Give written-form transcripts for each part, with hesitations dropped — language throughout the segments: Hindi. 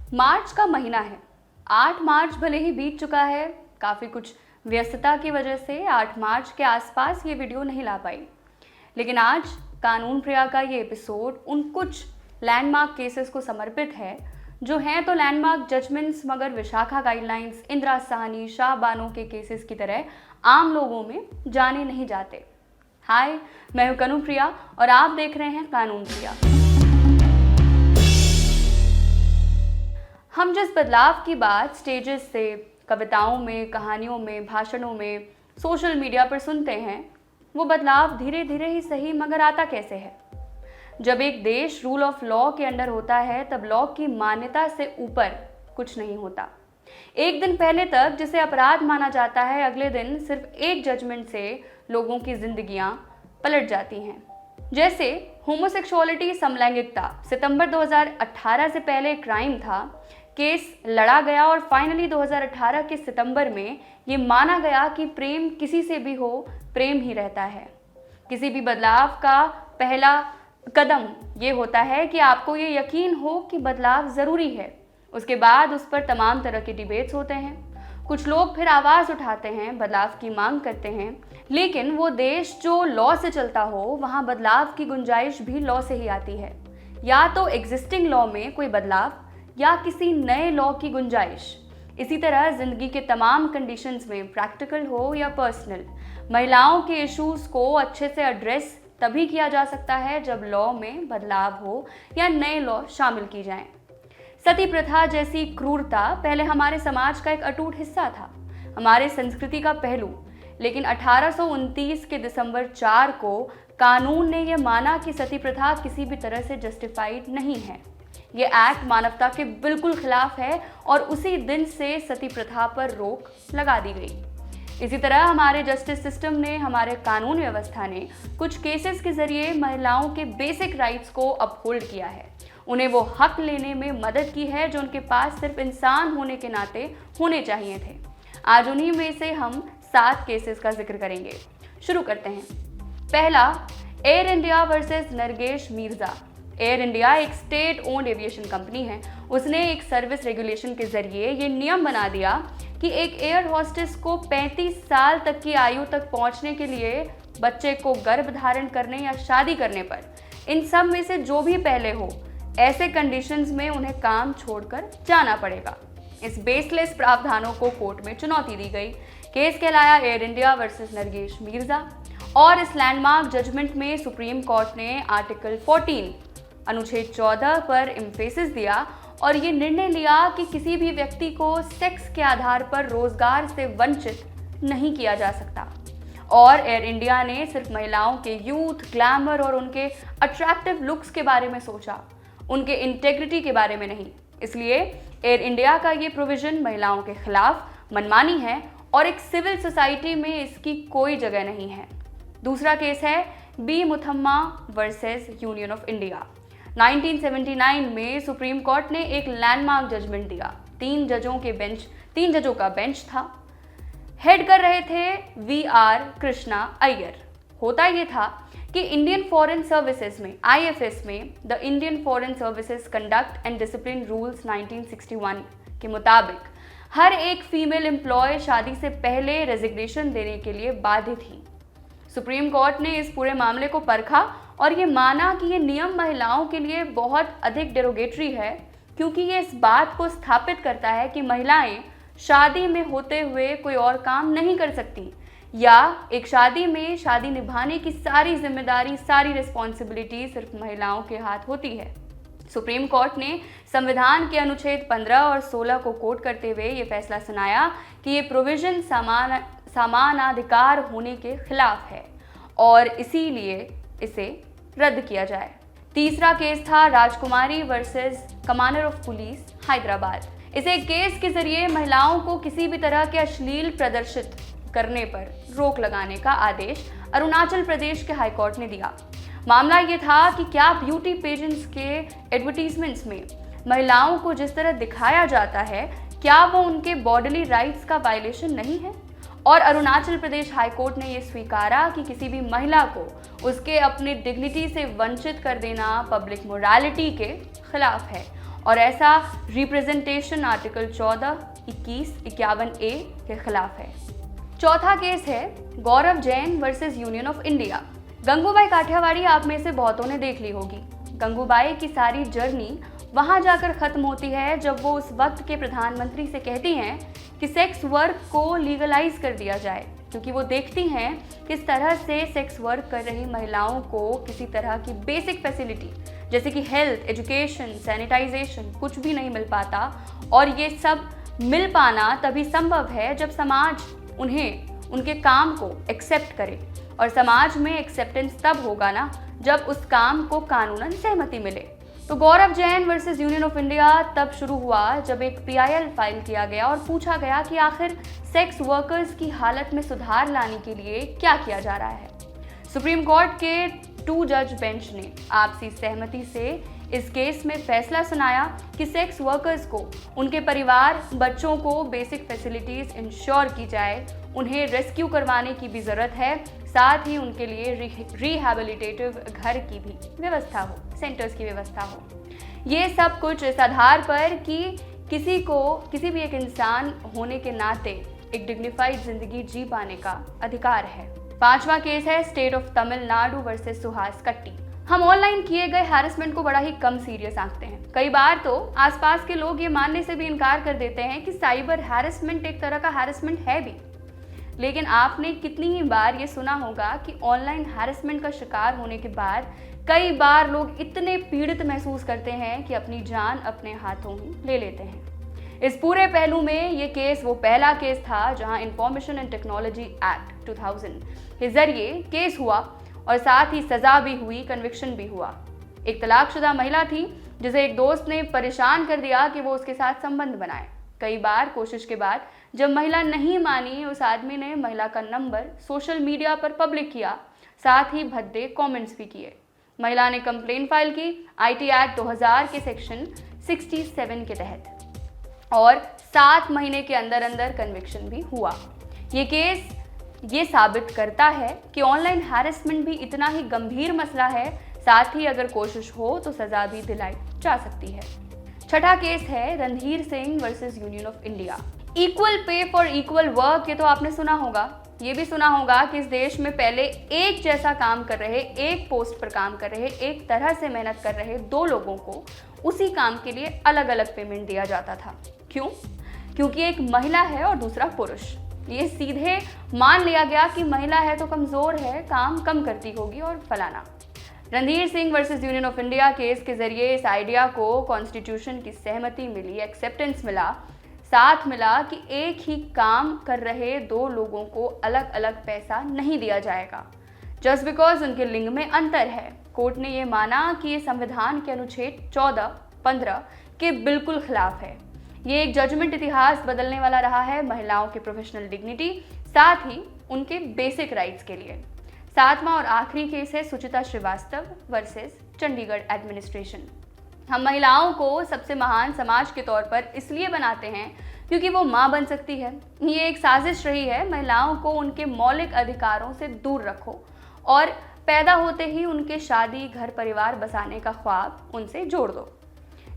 मार्च का महीना है। 8 मार्च भले ही बीत चुका है, काफ़ी कुछ व्यस्तता की वजह से 8 मार्च के आसपास ये वीडियो नहीं ला पाई, लेकिन आज कानून प्रिया का ये एपिसोड उन कुछ लैंडमार्क केसेस को समर्पित है जो हैं तो लैंडमार्क जजमेंट्स, मगर विशाखा गाइडलाइंस, इंदिरा साहनी, शाह बानो के केसेस की तरह आम लोगों में जाने नहीं जाते। हाय, मैं हूं कानून प्रिया और आप देख रहे हैं कानून प्रिया। हम जिस बदलाव की बात स्टेजेस से, कविताओं में, कहानियों में, भाषणों में, सोशल मीडिया पर सुनते हैं, वो बदलाव धीरे धीरे ही सही मगर आता कैसे है? जब एक देश रूल ऑफ लॉ के अंडर होता है तब लॉ की मान्यता से ऊपर कुछ नहीं होता। एक दिन पहले तक जिसे अपराध माना जाता है, अगले दिन सिर्फ एक जजमेंट से लोगों की जिंदगियां पलट जाती हैं। जैसे होमोसेक्सुअलिटी, समलैंगिकता, सितंबर 2018 से पहले क्राइम था, केस लड़ा गया और फाइनली 2018 के सितंबर में ये माना गया कि प्रेम किसी से भी हो, प्रेम ही रहता है। किसी भी बदलाव का पहला कदम ये होता है कि आपको ये यकीन हो कि बदलाव ज़रूरी है। उसके बाद उस पर तमाम तरह के डिबेट्स होते हैं। कुछ लोग फिर आवाज़ उठाते हैं, बदलाव की मांग करते हैं, लेकिन वो देश जो लॉ से चलता हो वहाँ बदलाव की गुंजाइश भी लॉ से ही आती है। या तो एग्जिस्टिंग लॉ में कोई बदलाव या किसी नए लॉ की गुंजाइश। इसी तरह ज़िंदगी के तमाम कंडीशंस में, प्रैक्टिकल हो या पर्सनल, महिलाओं के इश्यूज़ को अच्छे से एड्रेस तभी किया जा सकता है जब लॉ में बदलाव हो या नए लॉ शामिल की जाएं। सती प्रथा जैसी क्रूरता पहले हमारे समाज का एक अटूट हिस्सा था, हमारे संस्कृति का पहलू, लेकिन 1829 के दिसंबर 4 को कानून ने यह माना कि सती प्रथा किसी भी तरह से जस्टिफाइड नहीं है। ये एक्ट मानवता के बिल्कुल खिलाफ है और उसी दिन से सती प्रथा पर रोक लगा दी गई। इसी तरह हमारे जस्टिस सिस्टम ने, हमारे कानून व्यवस्था ने कुछ केसेस के जरिए महिलाओं के बेसिक राइट्स को अपहोल्ड किया है। उन्हें वो हक लेने में मदद की है जो उनके पास सिर्फ इंसान होने के नाते होने चाहिए थे। आज उन्हीं में से हम 7 केसेस का जिक्र करेंगे। शुरू करते हैं। पहला, Air India versus Nargesh Mirza. Air India एक स्टेट ओन्ड एविएशन कंपनी है। उसने एक सर्विस रेगुलेशन के जरिए ये नियम बना दिया कि एक एयर होस्टेस को 35 साल तक की आयु तक पहुंचने के लिए बच्चे को गर्भ धारण करने या शादी करने पर, इन सब में से जो भी पहले हो, ऐसे कंडीशंस में उन्हें काम छोड़कर जाना पड़ेगा। इस बेसलेस प्रावधानों को कोर्ट में चुनौती दी गई। केस कहलाया एयर इंडिया वर्सेस नरगेश मीर्जा और इस लैंडमार्क जजमेंट में सुप्रीम कोर्ट ने आर्टिकल 14 अनुच्छेद 14 पर एम्फेसिस दिया और ये निर्णय लिया कि किसी भी व्यक्ति को सेक्स के आधार पर रोजगार से वंचित नहीं किया जा सकता। और एयर इंडिया ने सिर्फ महिलाओं के यूथ, ग्लैमर और उनके अट्रैक्टिव लुक्स के बारे में सोचा, उनके इंटेग्रिटी के बारे में नहीं। इसलिए एयर इंडिया का ये प्रोविजन महिलाओं के खिलाफ मनमानी है और एक सिविल सोसाइटी में इसकी कोई जगह नहीं है। दूसरा केस है B Muthamma versus union of India. 1979 में सुप्रीम कोर्ट ने एक लैंडमार्क जजमेंट दिया। 3 जजों का बेंच था। हेड कर रहे थे VR कृष्णा अय्यर। होता ये था कि इंडियन फॉरेन सर्विसेज में, IFS में, the Indian foreign services conduct and discipline rules 1961 के मुताबिक हर एक फीमेल एम्प्लॉय शादी से पहले रेजिग्नेशन देने के लिए बाध्य थी। सुप्रीम कोर्ट ने इस पूरे मामले को परखा और ये माना कि ये नियम महिलाओं के लिए बहुत अधिक डेरोगेटरी है, क्योंकि ये इस बात को स्थापित करता है कि महिलाएं शादी में होते हुए कोई और काम नहीं कर सकती, या एक शादी में शादी निभाने की सारी जिम्मेदारी, सारी रिस्पॉन्सिबिलिटी सिर्फ महिलाओं के हाथ होती है। सुप्रीम कोर्ट ने संविधान के अनुच्छेद 15 और 16 को कोट करते हुए ये फैसला सुनाया कि ये प्रोविजन समानाधिकार होने के खिलाफ है और इसीलिए इसे रद्द किया जाए। तीसरा केस था राजकुमारी versus commander of police Hyderabad. इसे केस के जरिए महिलाओं को किसी भी तरह के अश्लील प्रदर्शित करने पर रोक लगाने का आदेश अरुणाचल प्रदेश के हाईकोर्ट ने दिया। मामला ये था कि क्या ब्यूटी पेजेंट्स के एडवर्टीजमेंट्स में महिलाओं को जिस तरह दिखाया जाता है, क्या वो उनके बॉडीली राइट्स का वायलेशन नहीं है? और अरुणाचल प्रदेश हाईकोर्ट ने यह स्वीकारा कि किसी भी महिला को उसके अपने डिग्निटी से वंचित कर देना पब्लिक मोरालिटी के खिलाफ है और ऐसा रिप्रेजेंटेशन आर्टिकल 14, 21, 51A के खिलाफ है। चौथा केस है Gaurav Jain versus union of India. Gangubai Kathiawadi आप में से बहुतों ने देख ली होगी। गंगूबाई की सारी जर्नी वहां जाकर खत्म होती है जब वो उस वक्त के प्रधानमंत्री से कहती हैं कि सेक्स वर्क को लीगलाइज कर दिया जाए, क्योंकि वो देखती हैं किस तरह से सेक्स वर्क कर रही महिलाओं को किसी तरह की बेसिक फैसिलिटी जैसे कि हेल्थ, एजुकेशन, सैनिटाइजेशन कुछ भी नहीं मिल पाता। और ये सब मिल पाना तभी संभव है जब समाज उन्हें उनके काम को एक्सेप्ट करे, और समाज में एक्सेप्टेंस तब होगा ना जब उस काम को कानूनन सहमति मिले। तो Gaurav Jain versus union of India तब शुरू हुआ जब एक PIL फाइल किया गया और पूछा गया कि आखिर सेक्स वर्कर्स की हालत में सुधार लाने के लिए क्या किया जा रहा है। सुप्रीम कोर्ट के 2 जज बेंच ने आपसी सहमति से इस केस में फैसला सुनाया कि सेक्स वर्कर्स को, उनके परिवार, बच्चों को बेसिक फैसिलिटीज इंश्योर की जाए, उन्हें रेस्क्यू करवाने की भी ज़रूरत है, साथ ही उनके लिए रिहैबिलिटेटिव घर की भी व्यवस्था हो, सेंटर्स की व्यवस्था हो। ये सब कुछ इस आधार पर कि किसी भी एक इंसान होने के नाते एक डिग्निफाइड जिंदगी जी पाने का अधिकार है। 5वां केस है state of Tamil Nadu versus Suhas कट्टी। हम ऑनलाइन किए गए हैरेसमेंट को बड़ा ही कम सीरियस आंकते हैं। कई बार तो आसपास के लोग ये मानने से भी इनकार कर देते हैं कि साइबर हैरेसमेंट एक तरह का हैरेसमेंट है भी। लेकिन आपने कितनी ही बार ये सुना होगा कि ऑनलाइन हैरेसमेंट का शिकार होने के बाद कई बार लोग इतने पीड़ित महसूस करते हैं कि अपनी जान अपने हाथों ही ले लेते हैं। इस पूरे पहलू में ये केस वो पहला केस था जहां इंफॉर्मेशन एंड टेक्नोलॉजी एक्ट 2000 के जरिए केस हुआ और साथ ही सजा भी हुई, कन्विक्शन भी हुआ। एक तलाकशुदा महिला थी जिसे एक दोस्त ने परेशान कर दिया कि वो उसके साथ संबंध बनाए। कई बार कोशिश के बाद जब महिला नहीं मानी, उस आदमी ने महिला का नंबर सोशल मीडिया पर पब्लिक किया, साथ ही भद्दे कमेंट्स भी किए। महिला ने कंप्लेंट फाइल की IT एक्ट 2000 के सेक्शन 67 के तहत और 7 महीने के अंदर अंदर कन्विक्शन भी हुआ। ये केस ये साबित करता है कि ऑनलाइन हैरेसमेंट भी इतना ही गंभीर मसला है, साथ ही अगर कोशिश हो तो सजा भी दिलाई जा सकती है। छठा केस है Randhir Singh versus union of India. Equal pay for equal work, ये तो आपने सुना होगा। ये भी सुना होगा कि इस देश में पहले एक जैसा काम कर रहे, एक पोस्ट पर काम कर रहे, एक तरह से मेहनत कर रहे 2 लोगों को उसी काम के लिए अलग अलग पेमेंट दिया जाता था। क्यों? क्योंकि एक महिला है और दूसरा पुरुष। ये सीधे मान लिया गया कि महिला है तो कमज़ोर है, काम कम करती होगी और फलाना। Randhir Singh versus union of India case के जरिए इस आइडिया को कॉन्स्टिट्यूशन की सहमति मिली, एक्सेप्टेंस मिला, साथ मिला कि एक ही काम कर रहे 2 लोगों को अलग अलग पैसा नहीं दिया जाएगा जस्ट बिकॉज उनके लिंग में अंतर है। कोर्ट ने ये माना कि ये संविधान के अनुच्छेद 14, 15 के बिल्कुल खिलाफ है। ये एक जजमेंट इतिहास बदलने वाला रहा है महिलाओं के प्रोफेशनल डिग्निटी, साथ ही उनके बेसिक राइट्स के लिए। 7वां और आखिरी केस है सुचिता श्रीवास्तव वर्सेस चंडीगढ़ एडमिनिस्ट्रेशन। हम महिलाओं को सबसे महान समाज के तौर पर इसलिए बनाते हैं क्योंकि वो माँ बन सकती है। ये एक साजिश रही है, महिलाओं को उनके मौलिक अधिकारों से दूर रखो और पैदा होते ही उनके शादी, घर परिवार बसाने का ख्वाब उनसे जोड़ दो।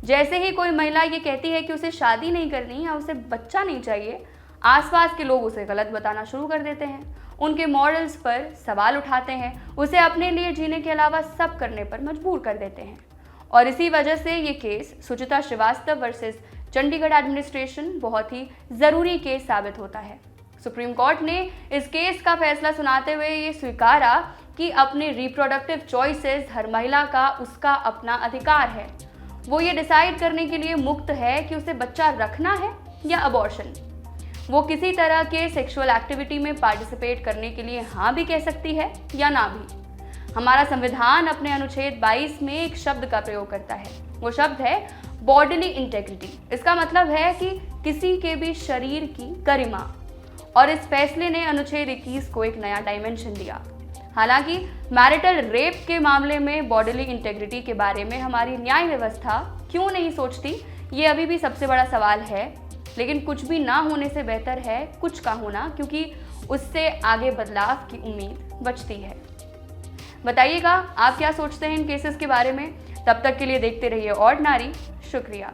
जैसे ही कोई महिला ये कहती है कि उसे शादी नहीं करनी या उसे बच्चा नहीं चाहिए, आसपास के लोग उसे गलत बताना शुरू कर देते हैं, उनके मॉरल्स पर सवाल उठाते हैं, उसे अपने लिए जीने के अलावा सब करने पर मजबूर कर देते हैं। और इसी वजह से ये केस सुचिता श्रीवास्तव वर्सेस चंडीगढ़ एडमिनिस्ट्रेशन बहुत ही ज़रूरी केस साबित होता है। सुप्रीम कोर्ट ने इस केस का फैसला सुनाते हुए ये स्वीकारा कि अपने रिप्रोडक्टिव चॉइसेस हर महिला का उसका अपना अधिकार है। वो ये डिसाइड करने के लिए मुक्त है कि उसे बच्चा रखना है या अबॉर्शन। वो किसी तरह के सेक्सुअल एक्टिविटी में पार्टिसिपेट करने के लिए हाँ भी कह सकती है या ना भी। हमारा संविधान अपने अनुच्छेद 22 में एक शब्द का प्रयोग करता है, वो शब्द है बॉडीली इंटेग्रिटी। इसका मतलब है कि किसी के भी शरीर की गरिमा, और इस फैसले ने अनुच्छेद 21 को एक नया डायमेंशन दिया। हालांकि मैरिटल रेप के मामले में बॉडीली इंटेग्रिटी के बारे में हमारी न्याय व्यवस्था क्यों नहीं सोचती, ये अभी भी सबसे बड़ा सवाल है। लेकिन कुछ भी ना होने से बेहतर है कुछ का होना, क्योंकि उससे आगे बदलाव की उम्मीद बचती है। बताइएगा आप क्या सोचते हैं इन केसेस के बारे में। तब तक के लिए देखते रहिए ऑर्डिनरी। शुक्रिया।